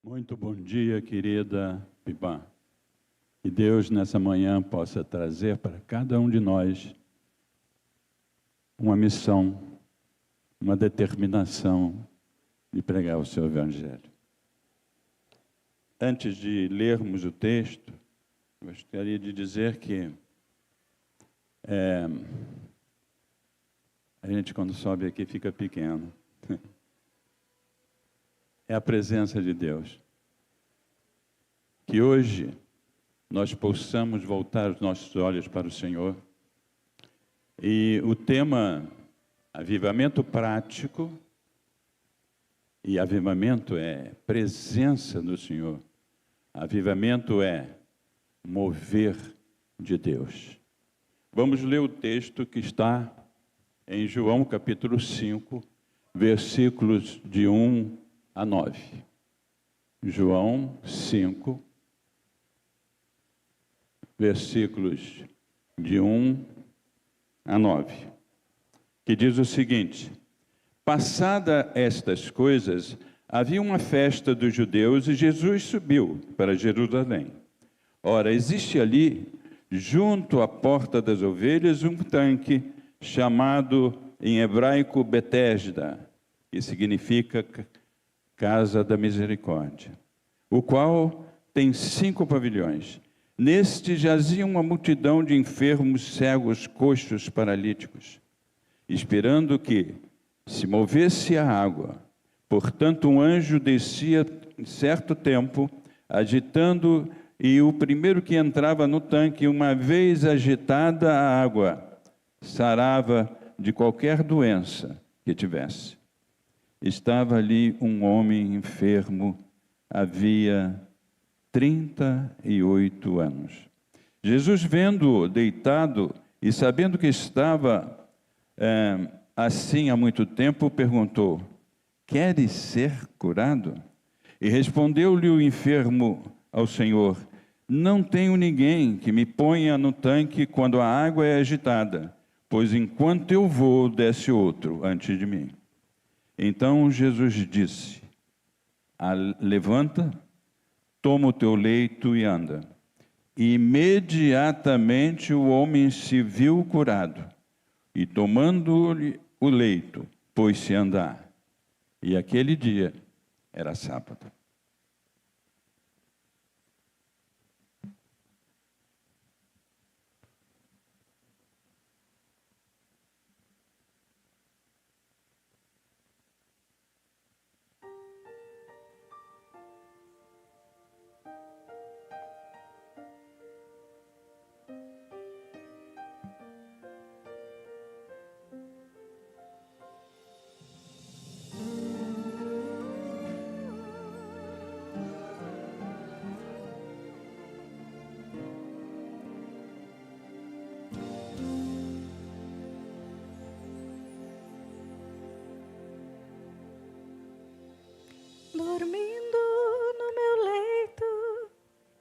Muito bom dia, querida Pipã. Que Deus, nessa manhã, possa trazer para cada um de nós uma missão, uma determinação de pregar o seu Evangelho. Antes de lermos o texto, gostaria de dizer que a gente, quando sobe aqui, fica pequeno. É a presença de Deus. Que hoje nós possamos voltar os nossos olhos para o Senhor. E o tema avivamento prático, e avivamento é presença do Senhor. Avivamento é mover de Deus. Vamos ler o texto que está em João capítulo 5, versículos de 1 a 9. João 5, versículos de 1 a 9, que diz o seguinte: Passada estas coisas, havia uma festa dos judeus e Jesus subiu para Jerusalém. Ora, existe ali, junto à porta das ovelhas, um tanque chamado em hebraico Betesda, que significa Casa da Misericórdia, o qual tem 5 pavilhões. Neste jazia uma multidão de enfermos, cegos, coxos, paralíticos, esperando que se movesse a água. Portanto, um anjo descia em certo tempo, agitando, e o primeiro que entrava no tanque, uma vez agitada a água, sarava de qualquer doença que tivesse. Estava ali um homem enfermo, havia 38 anos. Jesus, vendo-o deitado e sabendo que estava assim há muito tempo, perguntou: Queres ser curado? E respondeu-lhe o enfermo ao Senhor: Não tenho ninguém que me ponha no tanque quando a água é agitada, pois enquanto eu vou, desce outro antes de mim. Então Jesus disse: Levanta, toma o teu leito e anda. E imediatamente o homem se viu curado, e tomando-lhe o leito, pôs-se a andar. E aquele dia era sábado. Dormindo no meu leito,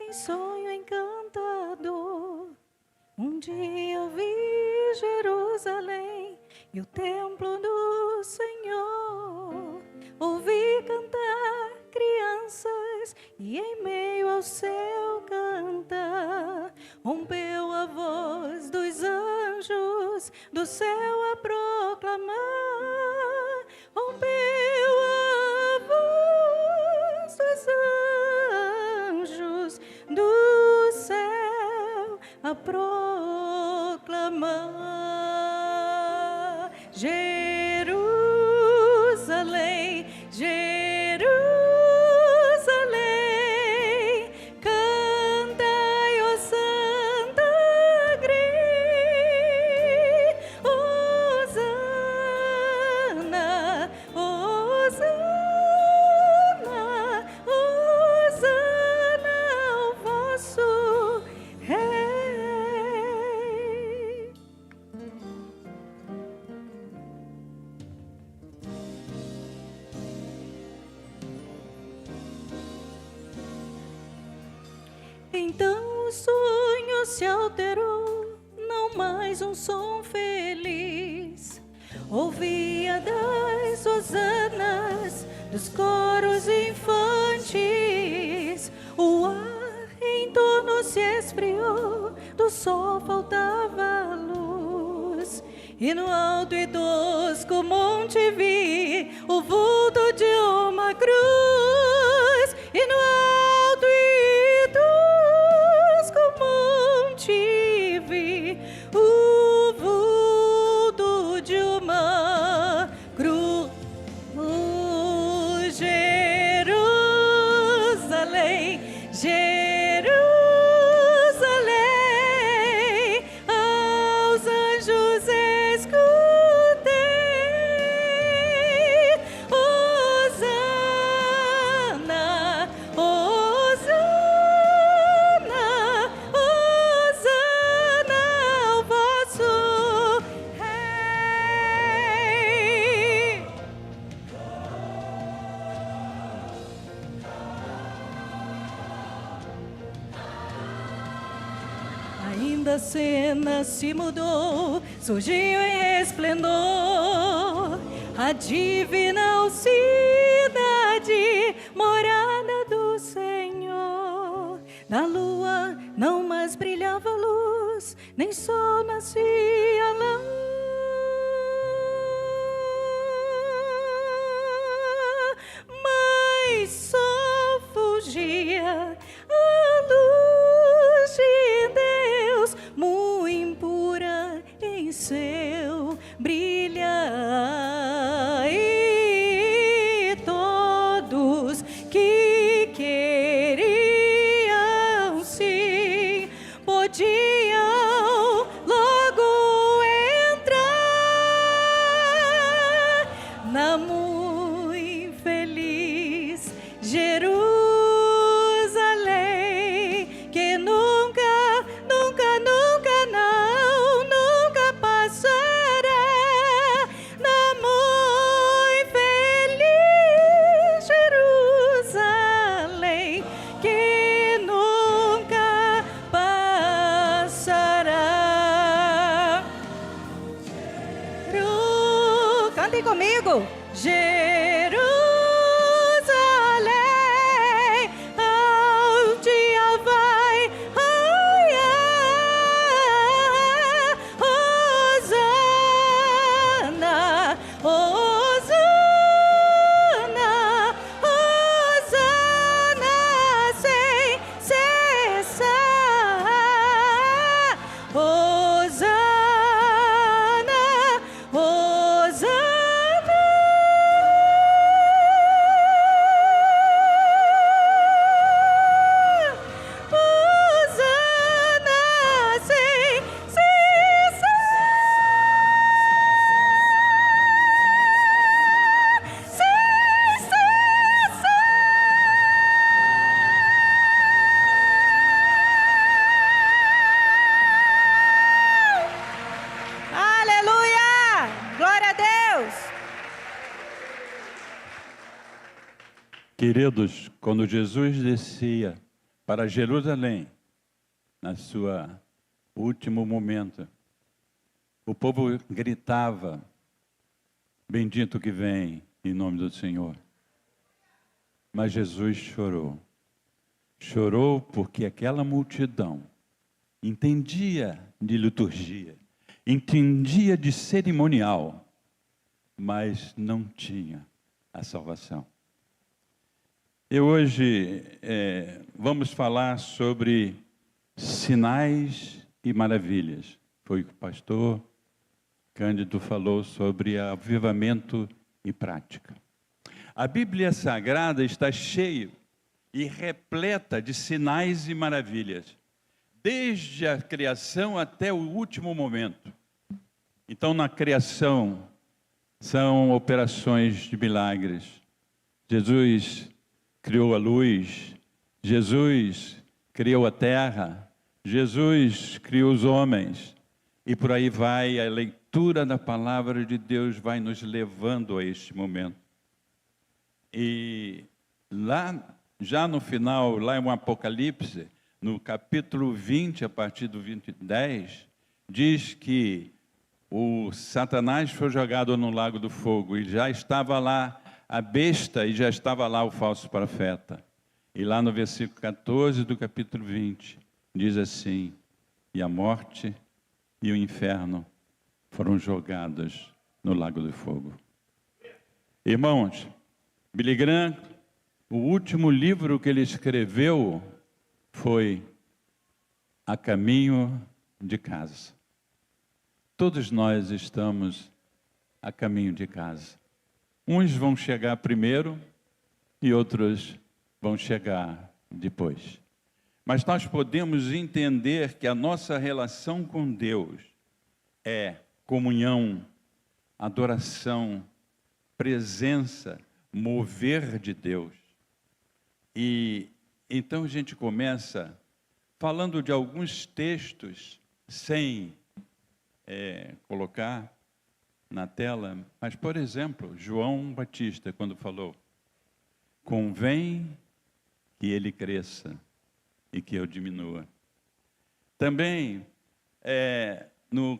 em sonho encantador, um dia eu vi Jerusalém e o templo do Senhor. Ouvi cantar crianças e em meio ao seu cantar, rompeu a voz dos anjos do céu a proclamar. Rompeu dos anjos do céu a proclamar. Jerusalém, Jerusalém, cantai, ó Santa Grey, Hosana, Hosana. Então o sonho se alterou, não mais um som feliz. Ouvia das hosanas, dos coros infantis. se esfriou, do sol faltava luz. E no alto e tosco monte vi o vulto de uma cruz. E no alto e tosco monte vi o vulto de uma cruz. Jerusalém, Jerusalém, aos anjos escutei. Hosana, Hosana, Hosana ao vosso Rei. Ainda a cena se mudou, surgiu em esplendor a divina cidade, morada do Senhor. Na lua não mais brilhava luz, nem sol nascia lá. Mas só fugia a luz de Deus, muito impura em seu brilhar. E todos que queriam sim podiam logo entrar na muito feliz Jerusalém, que nunca, nunca, nunca, não, nunca passará. Na muito feliz Jerusalém, que nunca passará. Cantem comigo. Jerusalém, ao dia vai raiar. Hosana, Hosana, Hosana sem cessar. Hosana, Hosana. Hosana sem cessar, sem cessar. Aleluia! Glória a Deus! Queridos, quando Jesus descia para Jerusalém, na sua último momento, o povo gritava: bendito que vem em nome do Senhor. Mas Jesus chorou. Chorou porque aquela multidão entendia de liturgia, entendia de cerimonial, mas não tinha a salvação. E hoje vamos falar sobre sinais e maravilhas. Foi o que o pastor Cândido falou sobre avivamento e prática. A Bíblia Sagrada está cheia e repleta de sinais e maravilhas, desde a criação até o último momento. Então, na criação, são operações de milagres. Jesus criou a luz, Jesus criou a terra, Jesus criou os homens, e por aí vai, a leitura da palavra de Deus vai nos levando a este momento. E lá, já no final, lá em Apocalipse, no capítulo 20, a partir do 10, diz que o Satanás foi jogado no lago do fogo, e já estava lá a besta, e já estava lá o falso profeta. E lá no versículo 14 do capítulo 20, diz assim: e a morte e o inferno foram jogados no lago do fogo. Irmãos, Billy Graham, o último livro que ele escreveu foi A Caminho de Casa. Todos nós estamos a caminho de casa. Uns vão chegar primeiro e outros vão chegar depois. Mas nós podemos entender que a nossa relação com Deus é comunhão, adoração, presença, mover de Deus. E então a gente começa falando de alguns textos, sem colocar na tela, mas, por exemplo, João Batista, quando falou: convém que ele cresça e que eu diminua. Também, no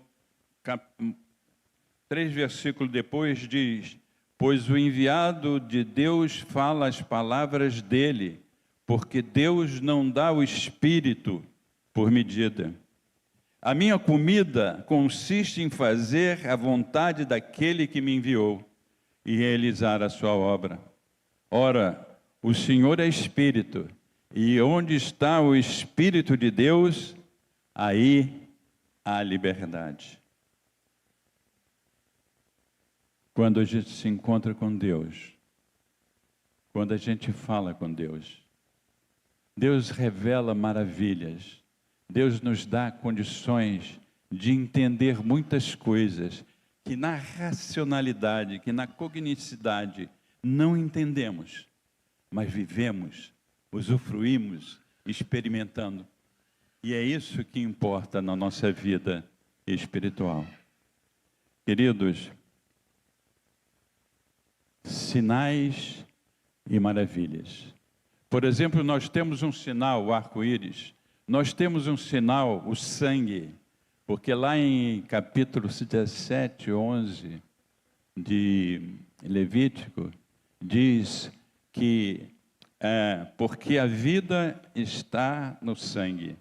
3 versículos depois, diz: pois o enviado de Deus fala as palavras dele, porque Deus não dá o Espírito por medida. A minha comida consiste em fazer a vontade daquele que me enviou e realizar a sua obra. Ora, o Senhor é Espírito, e onde está o Espírito de Deus, aí há liberdade. Quando a gente se encontra com Deus, quando a gente fala com Deus, Deus revela maravilhas. Deus nos dá condições de entender muitas coisas que na racionalidade, que na cognicidade não entendemos, mas vivemos, usufruímos, experimentando. E é isso que importa na nossa vida espiritual. Queridos, sinais e maravilhas. Por exemplo, nós temos um sinal, o arco-íris. Nós temos um sinal, o sangue, porque lá em capítulo 17, 11 de Levítico, diz que porque a vida está no sangue.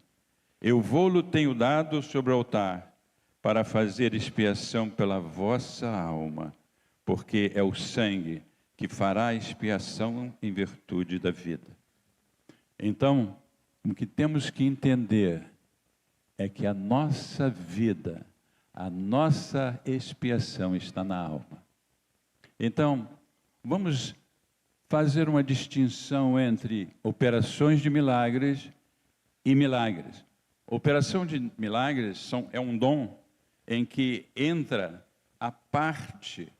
Eu vou-lo tenho dado sobre o altar para fazer expiação pela vossa alma, porque é o sangue que fará expiação em virtude da vida. Então, o que temos que entender é que a nossa vida, a nossa expiação está na alma. Então, vamos fazer uma distinção entre operações de milagres e milagres. Operação de milagres é um dom em que entra a parte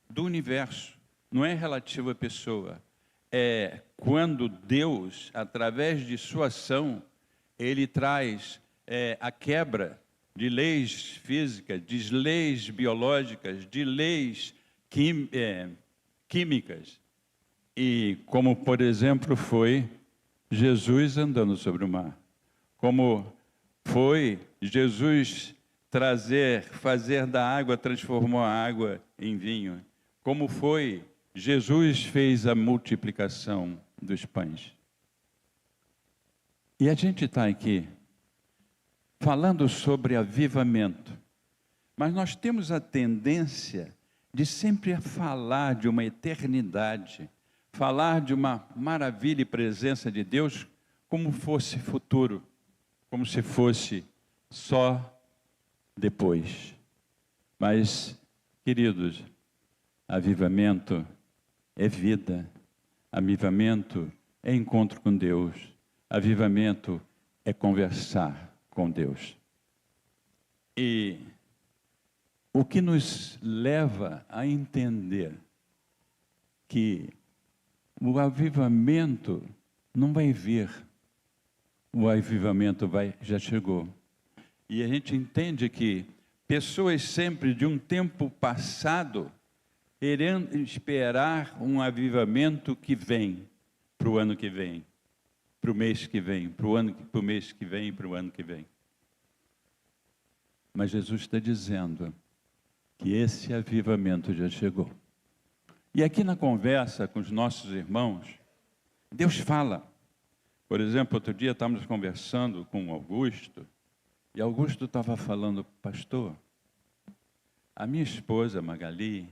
do universo, não é relativo à pessoa. É quando Deus, através de sua ação, Ele traz a quebra de leis físicas, de leis biológicas, de leis químicas. E como, por exemplo, foi Jesus andando sobre o mar. Como foi Jesus fazer da água, transformou a água em vinho. Como foi Jesus fez a multiplicação dos pães. E a gente está aqui falando sobre avivamento, mas nós temos a tendência de sempre falar de uma eternidade, falar de uma maravilha e presença de Deus como fosse futuro, como se fosse só depois. Mas, queridos, avivamento é vida, avivamento é encontro com Deus, avivamento é conversar com Deus. E o que nos leva a entender que o avivamento não vai vir, o avivamento já chegou. E a gente entende que pessoas sempre de um tempo passado querendo esperar um avivamento que vem para o ano que vem, para o mês que vem, para o mês que vem e para o ano que vem. Mas Jesus está dizendo que esse avivamento já chegou. E aqui na conversa com os nossos irmãos, Deus fala. Por exemplo, outro dia estávamos conversando com o Augusto, e Augusto estava falando, pastor, a minha esposa, Magali,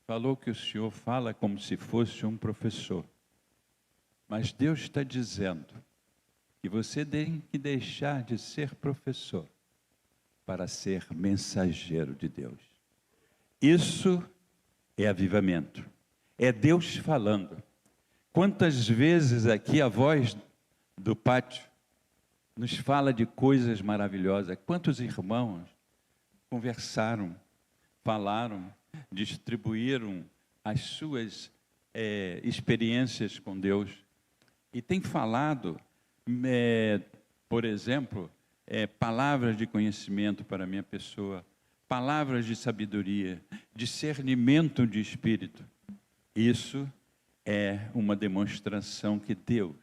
falou que o senhor fala como se fosse um professor. Mas Deus está dizendo que você tem que deixar de ser professor para ser mensageiro de Deus. Isso é avivamento. É Deus falando. Quantas vezes aqui a voz do pátio nos fala de coisas maravilhosas. Quantos irmãos conversaram, falaram, distribuíram as suas experiências com Deus. E tem falado, por exemplo, palavras de conhecimento para a minha pessoa, palavras de sabedoria, discernimento de espírito. Isso é uma demonstração que Deus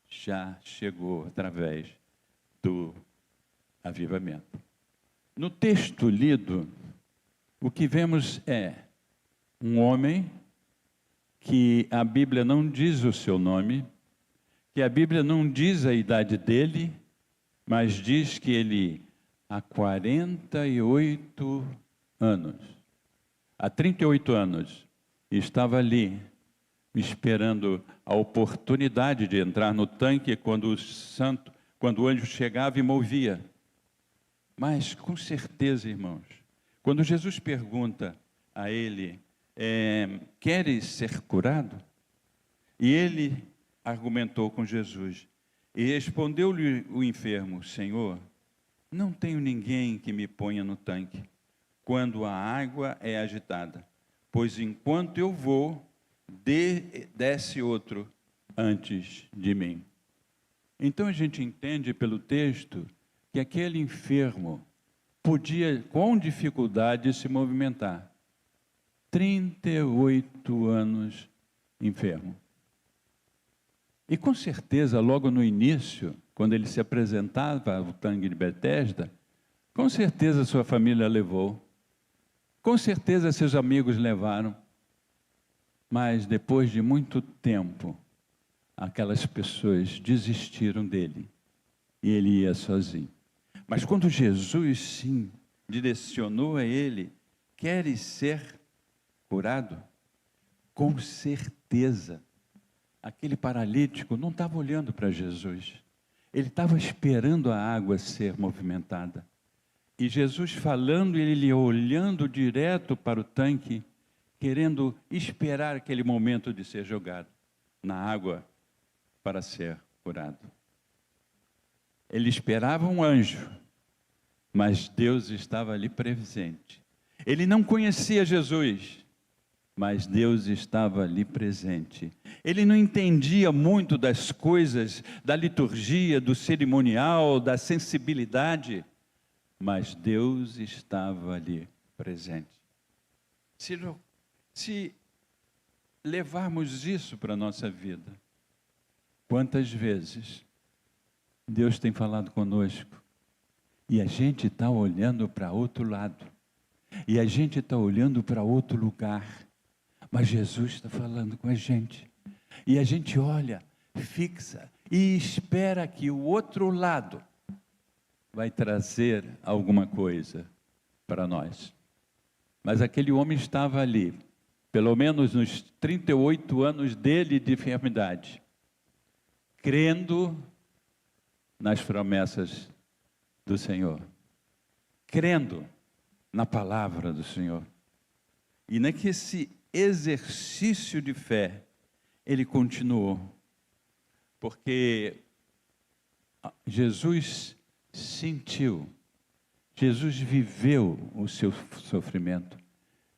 já chegou através do avivamento. No texto lido, o que vemos é um homem que a Bíblia não diz o seu nome, que a Bíblia não diz a idade dele, mas diz que ele, há 48 anos, há 38 anos, estava ali, esperando a oportunidade de entrar no tanque quando o anjo chegava e movia. Mas, com certeza, irmãos, quando Jesus pergunta a ele, queres ser curado? E ele argumentou com Jesus. E respondeu-lhe o enfermo, Senhor, não tenho ninguém que me ponha no tanque quando a água é agitada, pois enquanto eu vou, desce outro antes de mim. Então a gente entende pelo texto que aquele enfermo podia com dificuldade se movimentar. 38 anos enfermo. E com certeza, logo no início, quando ele se apresentava ao tanque de Betesda, com certeza sua família levou, com certeza seus amigos levaram, mas depois de muito tempo, aquelas pessoas desistiram dele e ele ia sozinho. Mas quando Jesus, sim, direcionou a ele, queres ser curado? Com certeza, aquele paralítico não estava olhando para Jesus, ele estava esperando a água ser movimentada. E Jesus falando, ele olhando direto para o tanque, querendo esperar aquele momento de ser jogado na água para ser curado. Ele esperava um anjo, mas Deus estava ali presente. Ele não conhecia Jesus, mas Deus estava ali presente. Ele não entendia muito das coisas, da liturgia, do cerimonial, da sensibilidade, mas Deus estava ali presente. Se levarmos isso para a nossa vida, quantas vezes Deus tem falado conosco e a gente está olhando para outro lado, e a gente está olhando para outro lugar, mas Jesus está falando com a gente, e a gente olha, fixa e espera que o outro lado vai trazer alguma coisa para nós. Mas aquele homem estava ali, pelo menos nos 38 anos dele de enfermidade, crendo nas promessas do Senhor, crendo na palavra do Senhor. E nesse exercício de fé, ele continuou, porque Jesus sentiu, Jesus viveu o seu sofrimento,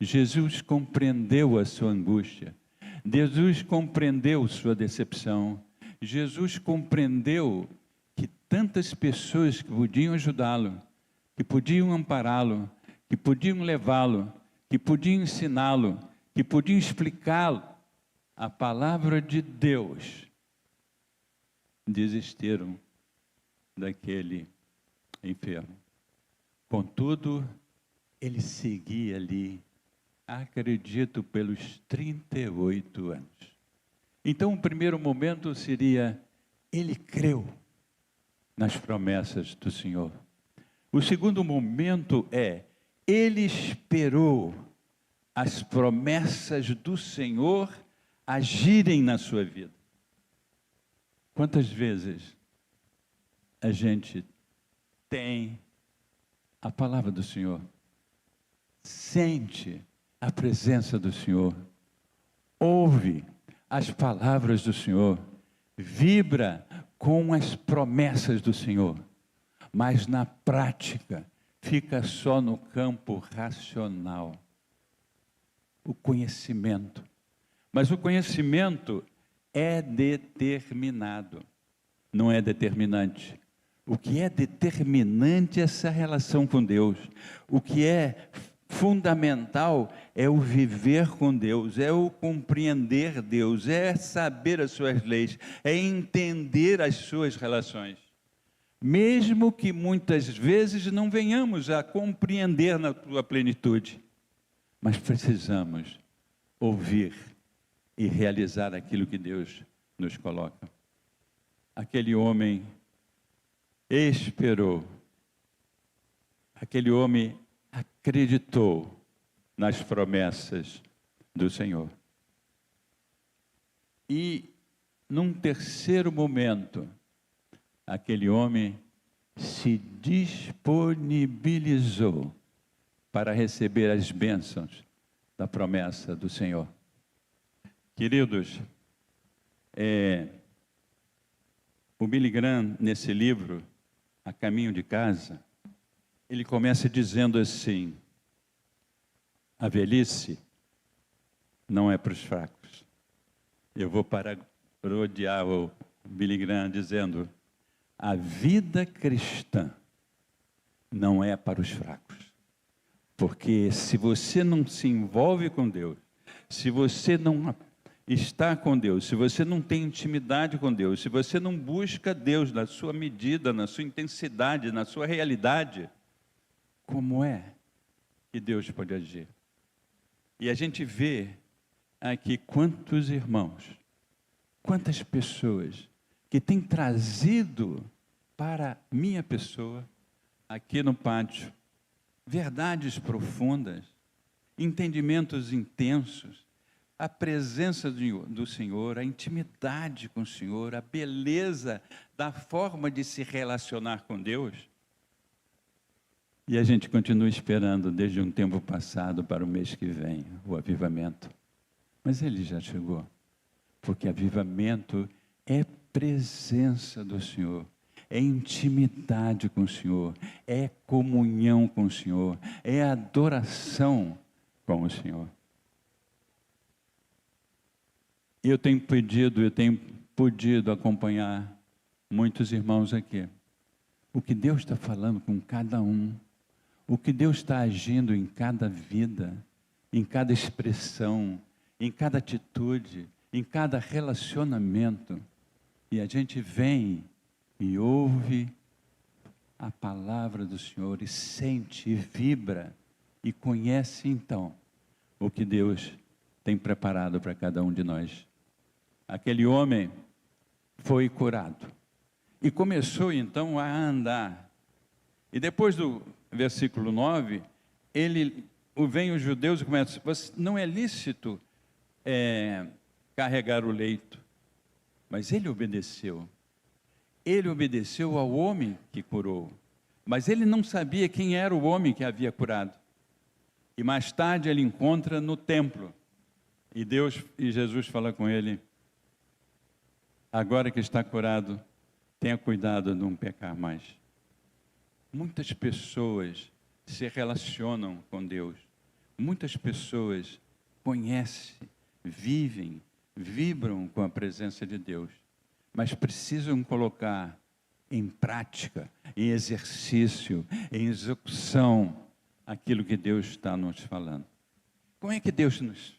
Jesus compreendeu a sua angústia, Jesus compreendeu sua decepção, Jesus compreendeu que tantas pessoas que podiam ajudá-lo, que podiam ampará-lo, que podiam levá-lo, que podiam ensiná-lo, que podiam explicá-lo a palavra de Deus, desistiram daquele enfermo. Contudo, ele seguia ali, acredito, pelos 38 anos. Então, o primeiro momento seria ele creu nas promessas do Senhor. O segundo momento é, ele esperou as promessas do Senhor agirem na sua vida. Quantas vezes a gente tem a palavra do Senhor, sente a presença do Senhor, ouve as palavras do Senhor, vibra com as promessas do Senhor, mas na prática fica só no campo racional, o conhecimento. Mas o conhecimento é determinado, não é determinante. O que é determinante é essa relação com Deus. O que é fundamental é o viver com Deus, é o compreender Deus, é saber as suas leis, é entender as suas relações. Mesmo que muitas vezes não venhamos a compreender na sua plenitude, mas precisamos ouvir e realizar aquilo que Deus nos coloca. Aquele homem esperou, aquele homem acreditou nas promessas do Senhor. E, num terceiro momento, aquele homem se disponibilizou para receber as bênçãos da promessa do Senhor. Queridos, o Billy Graham, nesse livro, A Caminho de Casa, ele começa dizendo assim: a velhice não é para os fracos. Eu vou parodiar o Billy Graham dizendo: a vida cristã não é para os fracos. Porque se você não se envolve com Deus, se você não está com Deus, se você não tem intimidade com Deus, se você não busca Deus na sua medida, na sua intensidade, na sua realidade, como é que Deus pode agir? E a gente vê aqui quantos irmãos, quantas pessoas que têm trazido para minha pessoa, aqui no pátio, verdades profundas, entendimentos intensos, a presença do Senhor, a intimidade com o Senhor, a beleza da forma de se relacionar com Deus. E a gente continua esperando desde um tempo passado para o mês que vem, o avivamento. Mas ele já chegou, porque avivamento é presença do Senhor, é intimidade com o Senhor, é comunhão com o Senhor, é adoração com o Senhor. Eu tenho podido acompanhar muitos irmãos aqui. O que Deus está falando com cada um, o que Deus está agindo em cada vida, em cada expressão, em cada atitude, em cada relacionamento. E a gente vem e ouve a palavra do Senhor e sente e vibra e conhece então o que Deus tem preparado para cada um de nós. Aquele homem foi curado e começou então a andar. E depois do versículo 9, vem os judeus e começam: não é lícito carregar o leito. Mas ele obedeceu. Ele obedeceu ao homem que curou. Mas ele não sabia quem era o homem que havia curado. E mais tarde ele encontra no templo. E Jesus fala com ele: agora que está curado, tenha cuidado de não pecar mais. Muitas pessoas se relacionam com Deus. Muitas pessoas conhecem, vivem, vibram com a presença de Deus. Mas precisam colocar em prática, em exercício, em execução, aquilo que Deus está nos falando. Como é que Deus nos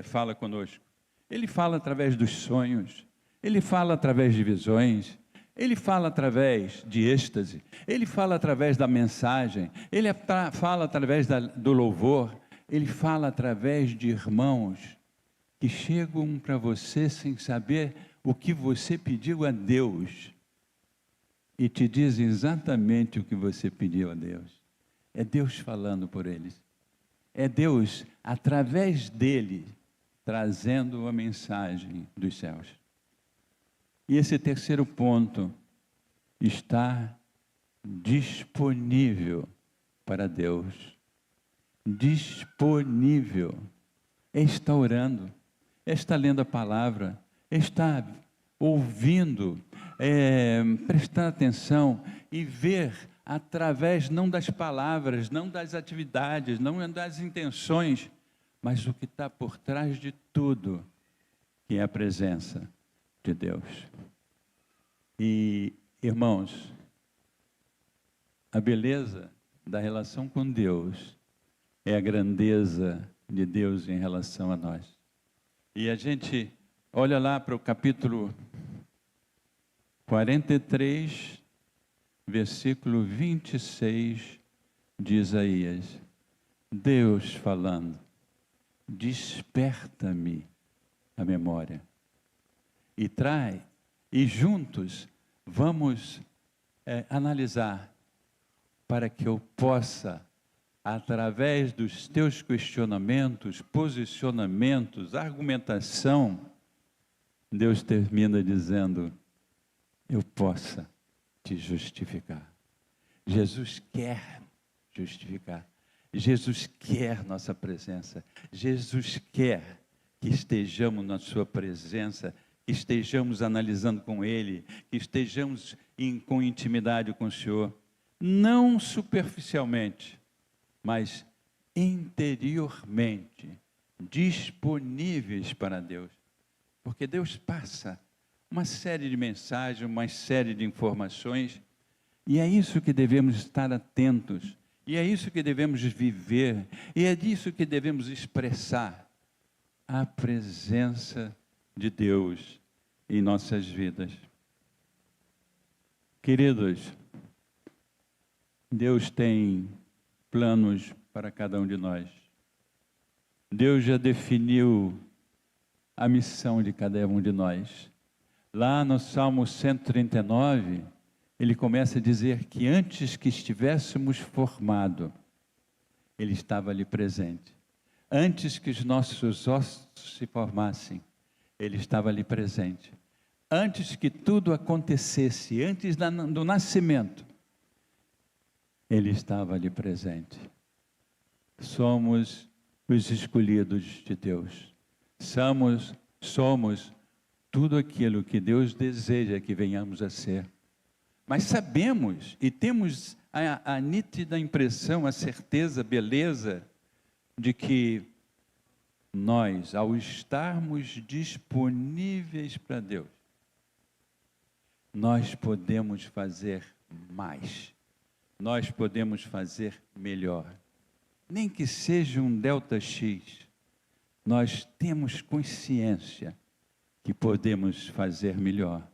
fala conosco? Ele fala através dos sonhos, Ele fala através de visões, Ele fala através de êxtase, Ele fala através da mensagem, Ele fala através do louvor, Ele fala através de irmãos que chegam para você sem saber o que você pediu a Deus e te diz exatamente o que você pediu a Deus. É Deus falando por eles. É Deus, através dele, trazendo a mensagem dos céus. E esse terceiro ponto está disponível para Deus. Disponível. Está orando, está lendo a palavra, está ouvindo, prestar atenção e ver através não das palavras, não das atividades, não das intenções, mas o que está por trás de tudo, que é a presença de Deus. E, irmãos, a beleza da relação com Deus é a grandeza de Deus em relação a nós. E a gente olha lá para o capítulo 43, versículo 26 de Isaías. Deus falando, desperta-me a memória e juntos vamos analisar para que eu possa, através dos teus questionamentos, posicionamentos, argumentação, Deus termina dizendo, eu possa te justificar. Jesus quer justificar. Jesus quer nossa presença. Jesus quer que estejamos na sua presença, que estejamos analisando com Ele, que estejamos com intimidade com o Senhor. Não superficialmente, mas interiormente, disponíveis para Deus. Porque Deus passa uma série de mensagens, uma série de informações, e é isso que devemos estar atentos, e é isso que devemos viver, e é disso que devemos expressar a presença de Deus em nossas vidas. Queridos, Deus tem planos para cada um de nós. Deus já definiu a missão de cada um de nós. Lá no Salmo 139, ele começa a dizer que antes que estivéssemos formados, ele estava ali presente. Antes que os nossos ossos se formassem, ele estava ali presente. Antes que tudo acontecesse, antes do nascimento, ele estava ali presente. Somos os escolhidos de Deus. Somos tudo aquilo que Deus deseja que venhamos a ser. Mas sabemos e temos a nítida impressão, a certeza, a beleza de que nós, ao estarmos disponíveis para Deus, nós podemos fazer mais. Nós podemos fazer melhor. Nem que seja um delta X, nós temos consciência que podemos fazer melhor,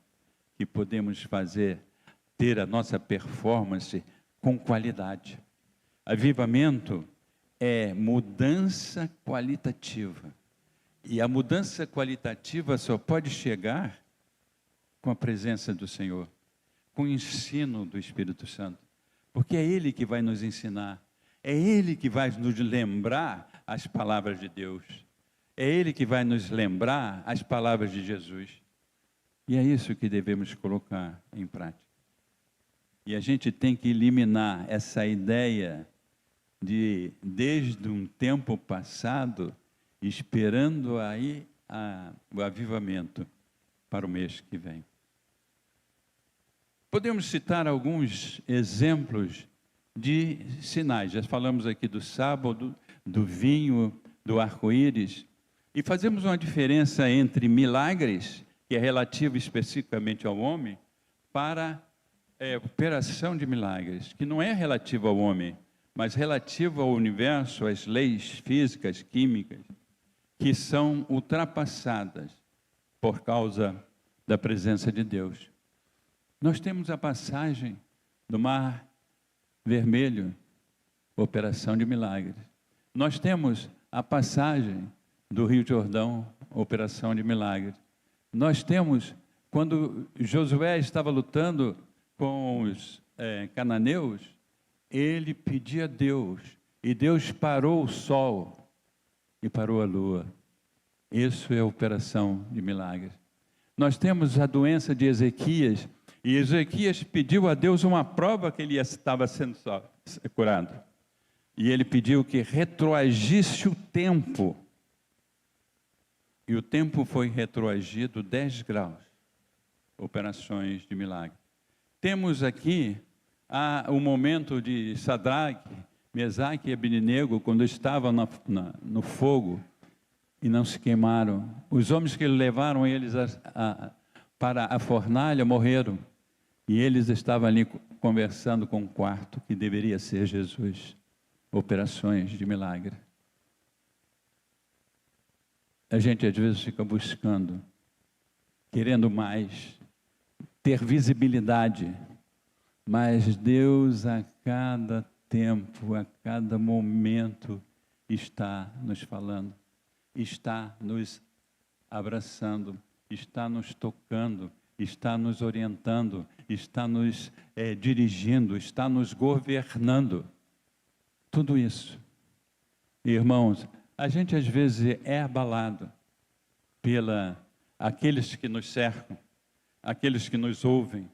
que podemos ter a nossa performance com qualidade. Avivamento é mudança qualitativa. E a mudança qualitativa só pode chegar com a presença do Senhor, com o ensino do Espírito Santo. Porque é Ele que vai nos ensinar, é Ele que vai nos lembrar as palavras de Deus, é Ele que vai nos lembrar as palavras de Jesus. E é isso que devemos colocar em prática. E a gente tem que eliminar essa ideia de, desde um tempo passado, esperando aí o avivamento para o mês que vem. Podemos citar alguns exemplos de sinais. Já falamos aqui do sábado, do vinho, do arco-íris. E fazemos uma diferença entre milagres, que é relativo especificamente ao homem, para operação de milagres, que não é relativo ao homem, mas relativo ao universo, às leis físicas, químicas, que são ultrapassadas por causa da presença de Deus. Nós temos a passagem do Mar Vermelho, operação de milagres. Nós temos a passagem do Rio Jordão, operação de milagres. Nós temos, quando Josué estava lutando com os cananeus, ele pedia a Deus, e Deus parou o sol e parou a lua. Isso é a operação de milagres. Nós temos a doença de Ezequias, e Ezequias pediu a Deus uma prova que ele estava sendo curado. E ele pediu que retroagisse o tempo. E o tempo foi retroagido 10 graus. Operações de milagre. Temos aqui o momento de Sadraque, Mesaque e Abednego, quando estavam no fogo e não se queimaram. Os homens que levaram eles para a fornalha morreram. E eles estavam ali conversando com o quarto, que deveria ser Jesus. Operações de milagre. A gente às vezes fica buscando, querendo mais, ter visibilidade, mas Deus a cada tempo, a cada momento está nos falando, está nos abraçando, está nos tocando, está nos orientando, está nos dirigindo, está nos governando. Tudo isso. Irmãos, a gente às vezes é abalado aqueles que nos cercam, aqueles que nos ouvem,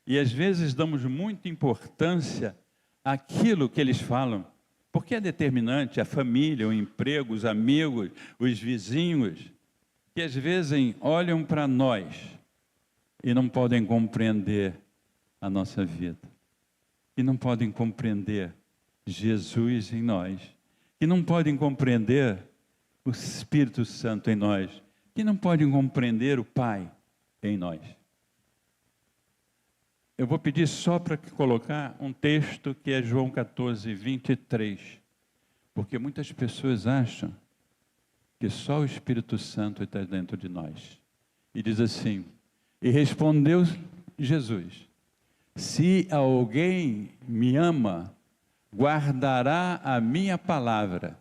e às vezes damos muita importância àquilo que eles falam, porque é determinante a família, o emprego, os amigos, os vizinhos, que às vezes olham para nós e não podem compreender a nossa vida, e não podem compreender Jesus em nós, que não podem compreender o Espírito Santo em nós, que não podem compreender o Pai em nós. Eu vou pedir só para colocar um texto que é João 14, 23, porque muitas pessoas acham que só o Espírito Santo está dentro de nós. E diz assim: e respondeu Jesus: se alguém me ama, guardará a minha palavra,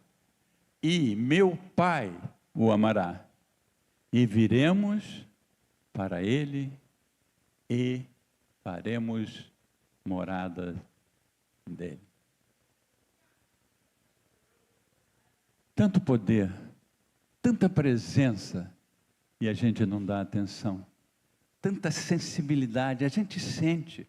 e meu Pai o amará, e viremos para ele e faremos morada dele. Tanto poder, tanta presença, e a gente não dá atenção. Tanta sensibilidade, a gente sente,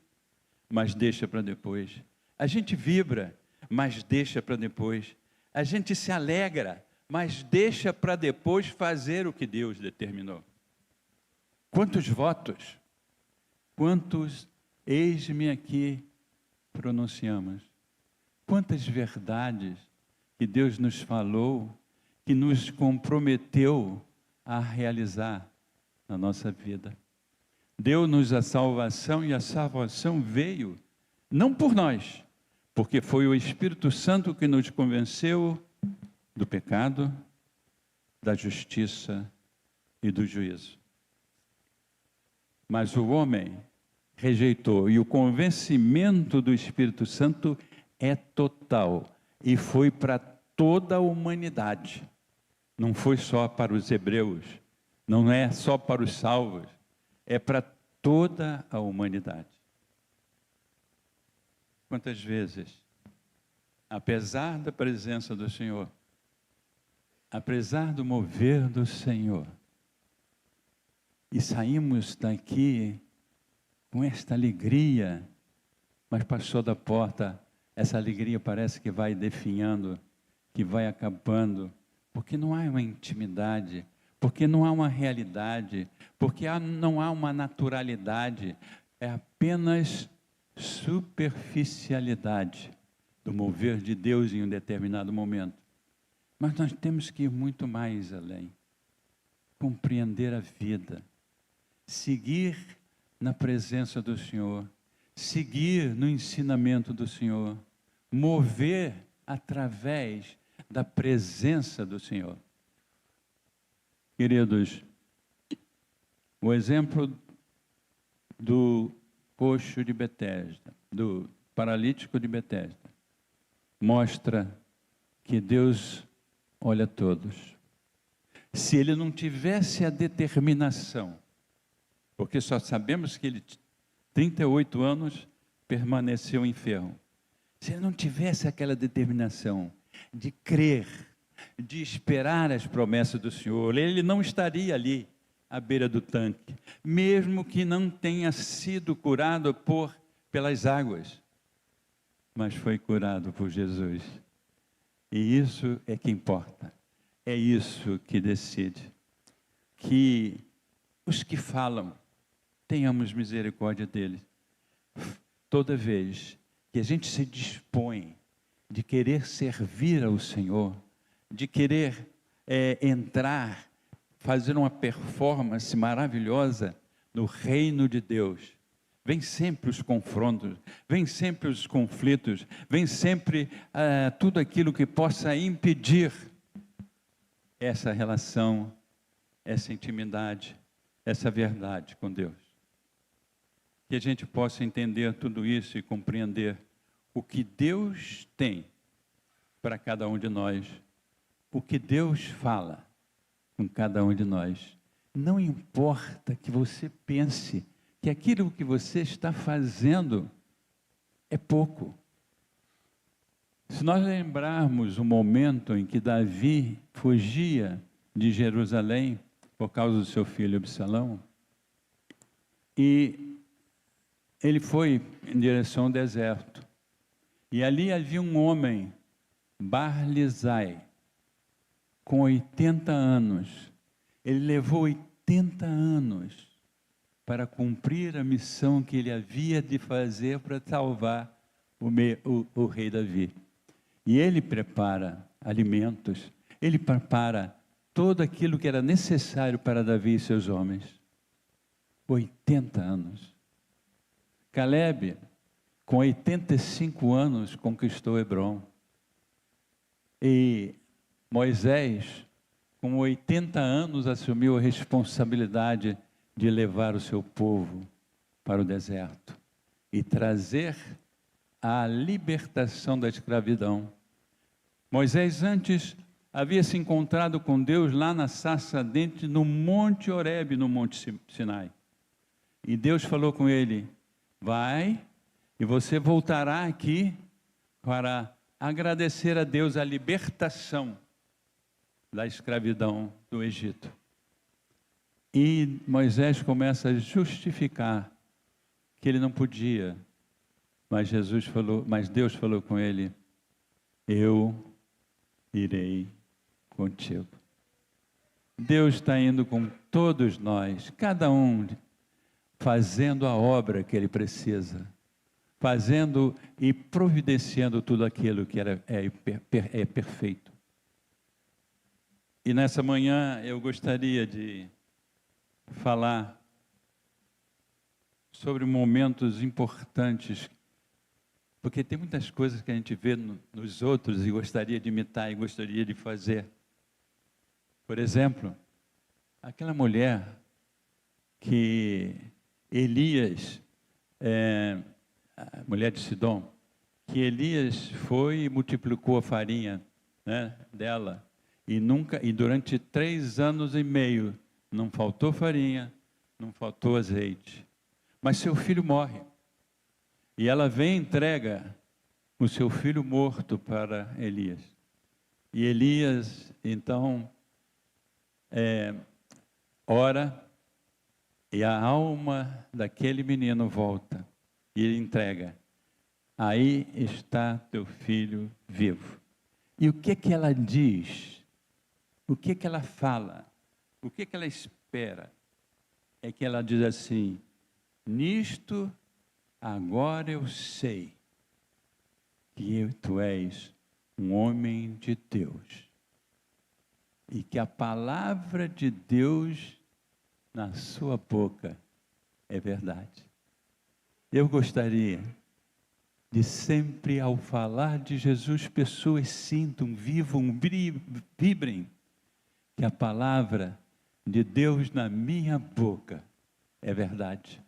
mas deixa para depois. A gente vibra, mas deixa para depois. A gente se alegra, mas deixa para depois fazer o que Deus determinou. Quantos votos, quantos eis-me aqui pronunciamos? Quantas verdades que Deus nos falou, que nos comprometeu a realizar na nossa vida. Deu-nos a salvação, e a salvação veio não por nós, porque foi o Espírito Santo que nos convenceu do pecado, da justiça e do juízo. Mas o homem rejeitou, e o convencimento do Espírito Santo é total, e foi para toda a humanidade. Não foi só para os hebreus, não é só para os salvos, é para toda a humanidade. Quantas vezes, apesar da presença do Senhor, apesar do mover do Senhor, e saímos daqui com esta alegria, mas passou da porta, essa alegria parece que vai definhando, que vai acabando, porque não há uma intimidade, porque não há uma realidade, porque não há uma naturalidade, é apenas superficialidade do mover de Deus em um determinado momento. Mas nós temos que ir muito mais além, compreender a vida, seguir na presença do Senhor, seguir no ensinamento do Senhor, mover através da presença do Senhor. Queridos, o exemplo do coxo de Betesda, do paralítico de Betesda, mostra que Deus olha todos. Se ele não tivesse a determinação porque só sabemos que ele, 38 anos, permaneceu enfermo. Se ele não tivesse aquela determinação de crer, de esperar as promessas do Senhor, ele não estaria ali à beira do tanque, mesmo que não tenha sido curado pelas águas, mas foi curado por Jesus. E isso é que importa, é isso que decide. Que os que falam, tenhamos misericórdia deles. Toda vez que a gente se dispõe de querer servir ao Senhor, de querer entrar, fazer uma performance maravilhosa no reino de Deus, vem sempre os confrontos, vem sempre os conflitos, vem sempre tudo aquilo que possa impedir essa relação, essa intimidade, essa verdade com Deus. Que a gente possa entender tudo isso e compreender o que Deus tem para cada um de nós, o que Deus fala com cada um de nós. Não importa que você pense que aquilo que você está fazendo é pouco. Se nós lembrarmos o momento em que Davi fugia de Jerusalém por causa do seu filho Absalão, e ele foi em direção ao deserto, e ali havia um homem, Barzilai, com 80 anos. Ele levou 80 anos para cumprir a missão que ele havia de fazer para salvar o rei Davi. E ele prepara alimentos, ele prepara todo aquilo que era necessário para Davi e seus homens. 80 anos. Caleb, com 85 anos, conquistou Hebrom. E Moisés, com 80 anos, assumiu a responsabilidade de levar o seu povo para o deserto e trazer a libertação da escravidão. Moisés antes havia se encontrado com Deus lá na sarça ardente, no Monte Horebe, no Monte Sinai. E Deus falou com ele: vai, e você voltará aqui para agradecer a Deus a libertação da escravidão do Egito. E Moisés começa a justificar que ele não podia, mas Deus falou com ele: eu irei contigo. Deus está indo com todos nós, cada um fazendo a obra que ele precisa, fazendo e providenciando tudo aquilo que é perfeito. E nessa manhã eu gostaria de falar sobre momentos importantes, porque tem muitas coisas que a gente vê nos outros e gostaria de imitar e gostaria de fazer. Por exemplo, aquela mulher que Elias, a mulher de Sidom, que Elias foi e multiplicou a farinha, né, dela, e durante 3 anos e meio não faltou farinha, não faltou azeite. Mas seu filho morre. E ela vem e entrega o seu filho morto para Elias. E Elias, então, ora, e a alma daquele menino volta. E ele entrega: aí está teu filho vivo. E o que ela diz? O que ela fala? O que ela espera? É que ela diz assim: nisto agora eu sei que tu és um homem de Deus, e que a palavra de Deus na sua boca é verdade. Eu gostaria de sempre, ao falar de Jesus, pessoas sintam, vivam, vibrem, que a palavra de Deus na minha boca é verdade.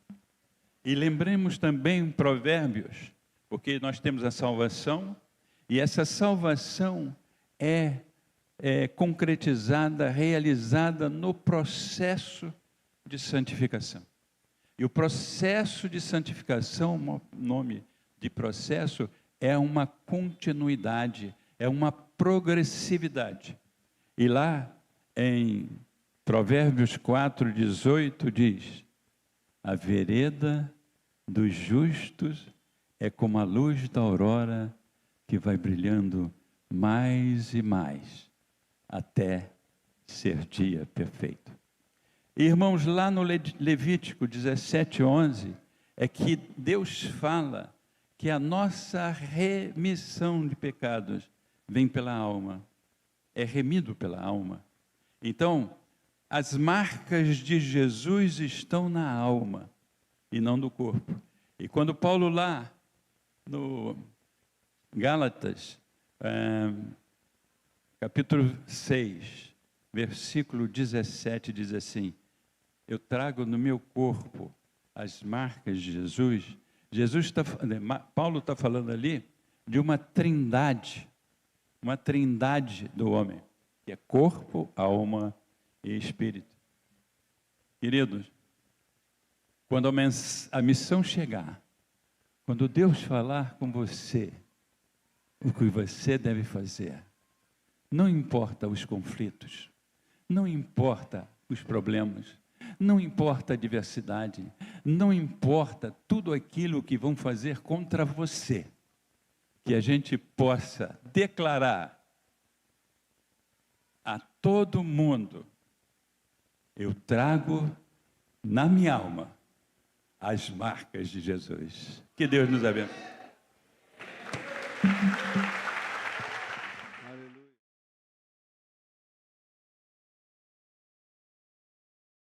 E lembremos também Provérbios, porque nós temos a salvação, e essa salvação é concretizada, realizada no processo de santificação. E o processo de santificação, o nome de processo, é uma continuidade, é uma progressividade. E lá em Provérbios 4:18 diz: a vereda dos justos é como a luz da aurora que vai brilhando mais e mais até ser dia perfeito. Irmãos, lá no Levítico 17:11 é que Deus fala que a nossa remissão de pecados vem pela alma, é remido pela alma. Então, as marcas de Jesus estão na alma e não no corpo. E quando Paulo lá no Gálatas, capítulo 6, versículo 17, diz assim: eu trago no meu corpo as marcas de Jesus. Paulo está falando ali de uma trindade do homem, que é corpo, alma e espírito. Queridos, quando a missão chegar, quando Deus falar com você, o que você deve fazer, não importa os conflitos, não importa os problemas, não importa a adversidade, não importa tudo aquilo que vão fazer contra você, que a gente possa declarar a todo mundo: eu trago na minha alma as marcas de Jesus. Que Deus nos abençoe.